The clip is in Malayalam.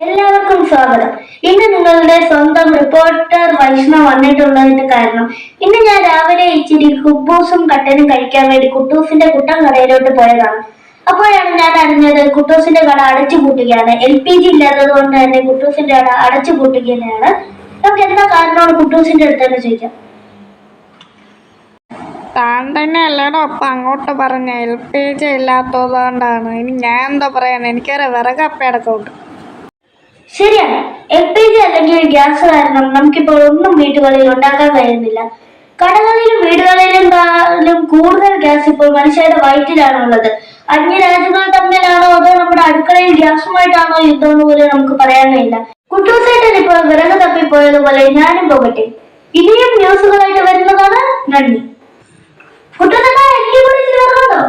എല്ലാവർക്കും സ്വാഗതം. ഇന്ന് നിങ്ങളുടെ സ്വന്തം റിപ്പോർട്ടർ വൈഷ്ണവ് വന്നിട്ടുള്ളതിന്റെ കാരണം ഇന്ന് ഞാൻ രാവിലെ ഇച്ചിരി കുബൂസും കട്ടനും കഴിക്കാൻ വേണ്ടി കുട്ടൂസിന്റെ കുട്ടൻ കടയിലോട്ട് പോയതാണ്. അപ്പോഴാണ് ഞാൻ അറിഞ്ഞത് കുട്ടൂസിന്റെ കട അടച്ചു പൂട്ടുകയാണ്. LPG ഇല്ലാത്തത് കൊണ്ട് തന്നെ കുട്ടൂസിന്റെ കട അടച്ചു പൂട്ടുകയാണ്. നമുക്ക് എന്താ കാരണമാണ് കുട്ടൂസിന്റെ അടുത്ത് തന്നെ ചോദിക്കാം. താൻ തന്നെ അല്ലേടോ അപ്പം അങ്ങോട്ട് പറഞ്ഞ LPG ഇല്ലാത്തത് കൊണ്ടാണ്. ഇനി ഞാൻ എന്താ പറയാൻ, എനിക്കൊരു വിറകപ്പടക്കമുണ്ട്. ശരിയാണ്, LPG അല്ലെങ്കിൽ ഗ്യാസ് കാരണം നമുക്കിപ്പോൾ ഒന്നും വീടുകളിൽ ഉണ്ടാക്കാൻ കഴിയുന്നില്ല. കടകളിലും വീടുകളിലും കൂടുതൽ ഗ്യാസ് ഇപ്പോൾ മനുഷ്യരുടെ വയറ്റിലാണുള്ളത്. അന്യരാജ്യങ്ങൾ തമ്മിലാണോ അതോ നമ്മുടെ അടുക്കളയിൽ ഗ്യാസുമായിട്ടാണോ യുദ്ധം എന്ന് പോലും നമുക്ക് പറയാൻ കഴിയില്ല. കുട്ടൂസേട്ടൻ ഇപ്പോൾ വിറക് തപ്പിപ്പോയതുപോലെ ഞാനും പോകട്ടെ. ഇനിയും ന്യൂസുകളായിട്ട് വരുന്നതാണ്. നന്ദി. കുട്ടൂസേട്ടാ, എനിക്ക് വിറകുണ്ടോ?